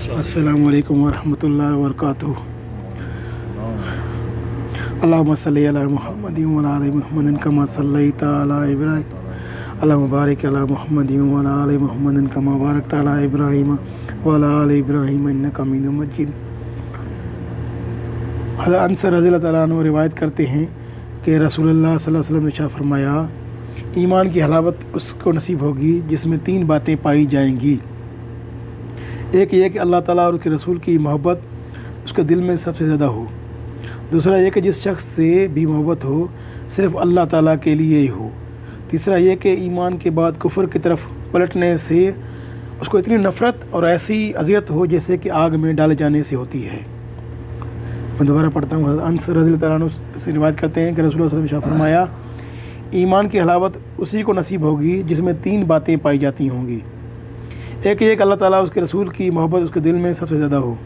अस्सलामु अलैकुम वरहमतुल्लाहि वबरकातुहू। अल्लाहुम्मा सल्लि अला मुहम्मदिन व अला आलि मुहम्मदिन कमा सल्लैता अला इब्राहीम अल्लाहुम्मा बारिक अला मुहम्मदिन व अला आलि मुहम्मदिन कमा बारकता अला इब्राहीम व अला आलि इब्राहीम इन्नका हमीदुम मजीद। हज़रत अनस रज़ियल्लाहु तआला अन्हु रिवायत करते हैं कि रसूलुल्लाह सल्लल्लाहु अलैहि वसल्लम ने इरशाद फरमाया, ईमान की हलावत उसको नसीब होगी जिसमें 3 बातें पाई जाएंगी। एक ये कि अल्लाह ताला और उसके रसूल की मोहब्बत उसके दिल में सबसे ज़्यादा हो। दूसरा ये कि जिस शख्स से भी मोहब्बत हो सिर्फ़ अल्लाह ताला के लिए ही हो। तीसरा ये कि ईमान के बाद कुफ्र की तरफ पलटने से उसको इतनी नफ़रत और ऐसी अज़ियत हो जैसे कि आग में डाले जाने से होती है। मैं दोबारा पढ़ता हूँ। अनस रज़ियल्लाहु तआला अन्हु से रिवायत करते हैं कि रसूलुल्लाह सल्लल्लाहु अलैहि वसल्लम ने फरमाया, ईमान की हलावत उसी को नसीब होगी जिसमें 3 बातें पाई जाती होंगी। एक ये कि अल्लाह ताला उसके रसूल की मोहब्बत उसके दिल में सबसे ज़्यादा हो।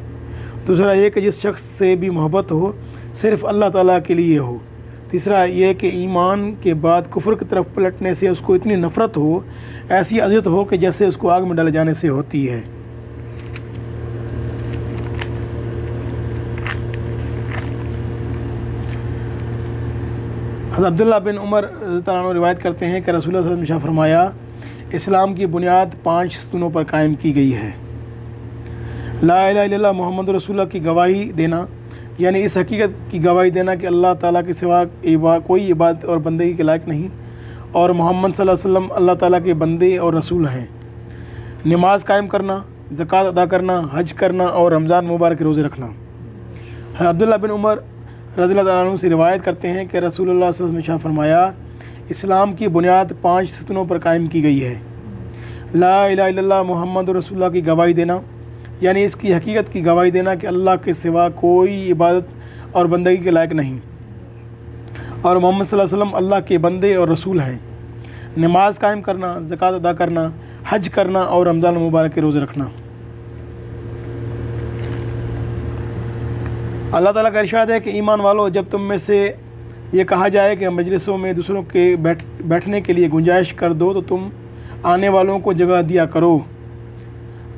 दूसरा ये कि जिस शख्स से भी मोहब्बत हो सिर्फ़ अल्लाह ताला के लिए हो। तीसरा ये कि ईमान के बाद कुफ्र की तरफ पलटने से उसको इतनी नफ़रत हो, ऐसी अज़ियत हो कि जैसे उसको आग में डाले जाने से होती है। हज़रत अब्दुल्लाह बिन उमर रज़ियल्लाहु अन्हु रिवायत करते हैं कि रसूलुल्लाह सल्लल्लाहु अलैहि वसल्लम ने फरमाया, इस्लाम की बुनियाद 5 स्तूनों पर कायम की गई है। ला इलाहा इल्लल्लाह मुहम्मद रसूलुल्लाह की गवाही देना, यानी इस हकीकत की गवाही देना कि अल्लाह ताला के सिवा कोई इबादत और बंदगी के लायक नहीं और मोहम्मद सल्लल्लाहु अलैहि वसल्लम अल्लाह ताला के बंदे और रसूल हैं। नमाज कायम करना, ज़कात अदा करना, हज करना और रमज़ान मुबारक के रोज़े रखना। अब्दुल्लाह बिन उमर रज़ियल्लाहु तआला अन्हु से रिवायत करते हैं कि रसूलुल्लाह सल्लल्लाहु अलैहि वसल्लम ने फरमाया, इस्लाम की बुनियाद 5 स्तूनों पर कायम की गई है। ला इलाहा इल्लल्लाह मुहम्मद रसूलुल्लाह की गवाही देना, यानी इसकी हकीकत की गवाही देना कि अल्लाह के सिवा कोई इबादत और बंदगी के लायक नहीं और मोहम्मद सल्लल्लाहु अलैहि वसल्लम अल्लाह के बंदे और रसूल हैं। नमाज कायम करना, ज़कात अदा करना, हज करना और रमज़ान मुबारक के रोज़े रखना। अल्लाह ताला का इरशाद है कि ईमान वालों, जब तुम में से ये कहा जाए कि मजलिसों में दूसरों के बैठने के लिए गुंजाइश कर दो तो तुम आने वालों को जगह दिया करो।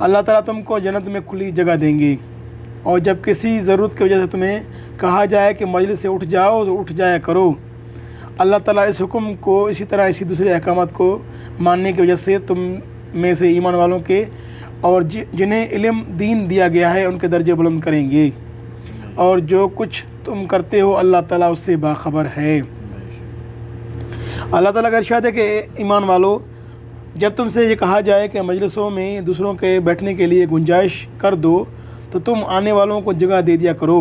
अल्लाह ताला तुमको जन्नत में खुली जगह देंगे। और जब किसी ज़रूरत की वजह से तुम्हें कहा जाए कि मजलिस से उठ जाओ तो उठ जाया करो। अल्लाह ताला इस हुक्म को इसी तरह इसी दूसरे अहकामात को मानने की वजह से तुम में से ईमान वालों के और जिन्हें इल्म दीन दिया गया है उनके दर्जे बुलंद करेंगे। और जो कुछ तुम करते हो अल्लाह ताला उससे बाखबर है। अल्लाह ताला का इरशाद है कि ईमान वालों, जब तुमसे ये कहा जाए कि मजलिसों में दूसरों के बैठने के लिए गुंजाइश कर दो तो तुम आने वालों को जगह दे दिया करो।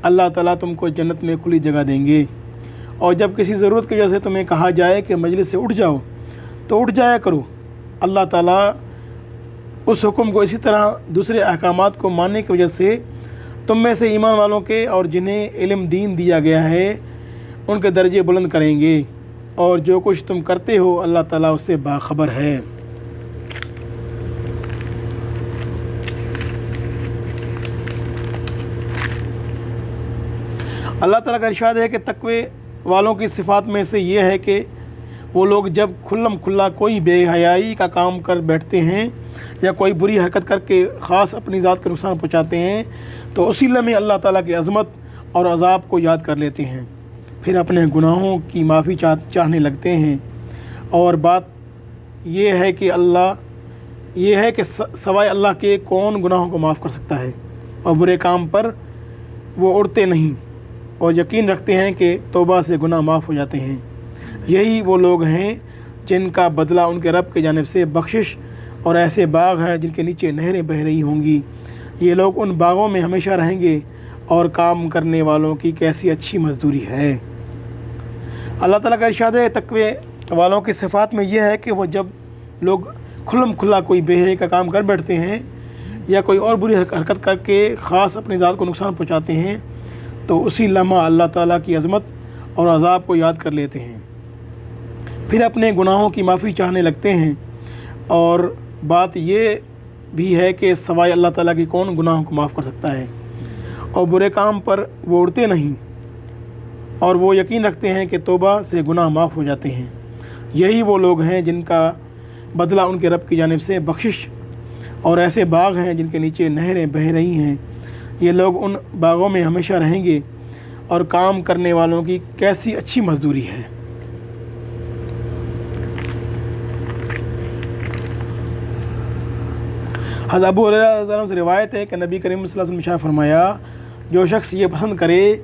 अल्लाह ताला तुमको जन्नत में खुली जगह देंगे। और जब किसी ज़रूरत की वजह से तुम्हें कहा जाए कि मजलिस से उठ जाओ तो उठ जाया करो। अल्लाह ताला उस हुक्म को इसी तरह दूसरे अहकामात को मानने की वजह से तुम में से ईमान वालों के और जिन्हें इल्म दीन दिया गया है उनके दर्जे बुलंद करेंगे। और जो कुछ तुम करते हो अल्लाह ताला उससे बाखबर है। अल्लाह ताला का इरशाद है कि तक़वे वालों की सिफ़ात में से ये है कि वो लोग जब खुल्लम खुल्ला कोई बेहयाई का काम कर बैठते हैं या कोई बुरी हरकत करके ख़ास अपनी ज़ात का नुकसान पहुँचाते हैं तो उसी लम्हे अल्लाह ताला की अज़मत और अज़ाब को याद कर लेते हैं, फिर अपने गुनाहों की माफ़ी चाहने लगते हैं। और बात यह है कि सवाए अल्लाह के कौन गुनाहों को माफ़ कर सकता है। और बुरे काम पर वो उड़ते नहीं और यकीन रखते हैं कि तौबा से गुनाह माफ़ हो जाते हैं। यही वो लोग हैं जिनका बदला उनके रब की जानिब से बख्शिश और ऐसे बाग हैं जिनके नीचे नहरें बह रही होंगी। ये लोग उन बागों में हमेशा रहेंगे और काम करने वालों की कैसी अच्छी मजदूरी है। अल्लाह ताला का इरशाद है, तक़वे वालों की सिफ़ात में यह है कि वो जब लोग खुल्लम खुल्ला कोई बेहयाई का काम कर बैठते हैं या कोई और बुरी हरकत करके ख़ास अपनी ज़ात को नुकसान पहुँचाते हैं तो उसी लम्हा अल्लाह ताला की अज़मत और अज़ाब को याद कर लेते हैं, फिर अपने गुनाहों की माफ़ी चाहने लगते हैं। और बात ये भी है कि सवाए अल्लाह ताला की कौन गुनाहों को माफ़ कर सकता है। और बुरे काम पर वो उड़ते नहीं और वो यकीन रखते हैं कि तौबा से गुनाह माफ़ हो जाते हैं। यही वो लोग हैं जिनका बदला उनके रब की जानिब से बख्शिश اور ایسے باغ ہیں جن کے نیچے نہریں بہہ رہی ہیں، یہ لوگ ان باغوں میں ہمیشہ رہیں گے، اور کام کرنے والوں کی کیسی اچھی مزدوری ہے۔ حضرت ابو ہریرہ رضی اللہ عنہ سے روایت ہے کہ نبی کریم صلی اللہ علیہ وسلم نے فرمایا، جو شخص یہ پسند کرے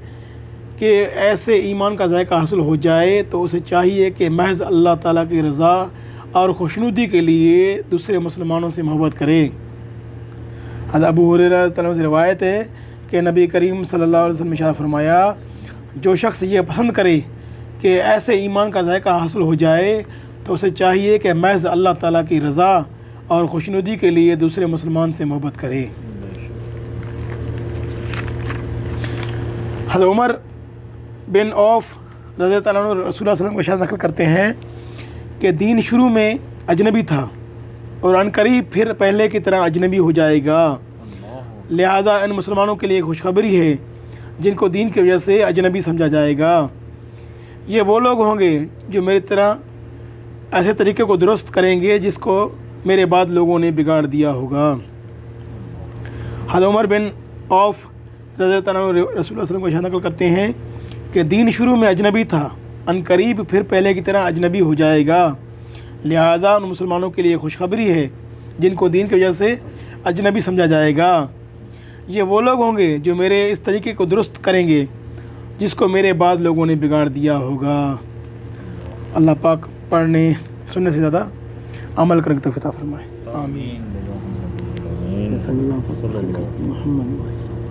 کہ ایسے ایمان کا ذائقہ حاصل ہو جائے تو اسے چاہیے کہ محض اللہ تعالیٰ کی رضا اور خوشنودی کے لیے دوسرے مسلمانوں سے محبت کرے۔ حضرت ابو ہریرہ رضی اللہ عنہ سے روایت ہے کہ نبی کریم صلی اللہ علیہ وسلم نے فرمایا، جو شخص یہ پسند کرے کہ ایسے ایمان کا ذائقہ حاصل ہو جائے تو اسے چاہیے کہ محض اللہ تعالیٰ کی رضا اور خوشنودی کے لیے دوسرے مسلمان سے محبت کرے۔ حضرت عمر بن عوف رضی اللہ عنہ رسول اللہ صلی اللہ علیہ وسلم کو ارشاد نقل کرتے ہیں کہ دین شروع میں اجنبی تھا اور عنقریب پھر پہلے کی طرح اجنبی ہو جائے گا، لہٰذا ان مسلمانوں کے لیے خوشخبری ہے جن کو دین کی وجہ سے اجنبی سمجھا جائے گا۔ یہ وہ لوگ ہوں گے جو میری طرح ایسے طریقے کو درست کریں گے جس کو میرے بعد لوگوں نے بگاڑ دیا ہوگا۔ حضرت عمر بن عوف رضی اللہ عنہ رسول اللہ صلی اللہ علیہ وسلم کو ارشاد نقل کرتے ہیں کہ دین شروع میں اجنبی تھا، عنقریب پھر پہلے کی طرح اجنبی ہو جائے گا، لہٰذا ان مسلمانوں کے لیے خوشخبری ہے جن کو دین کی وجہ سے اجنبی سمجھا جائے گا۔ یہ وہ لوگ ہوں گے جو میرے اس طریقے کو درست کریں گے جس کو میرے بعد لوگوں نے بگاڑ دیا ہوگا۔ اللہ پاک پڑھنے سننے سے زیادہ عمل کرنے کی توفیق عطا فرمائے، آمین۔ صلی اللہ علیہ وسلم محمد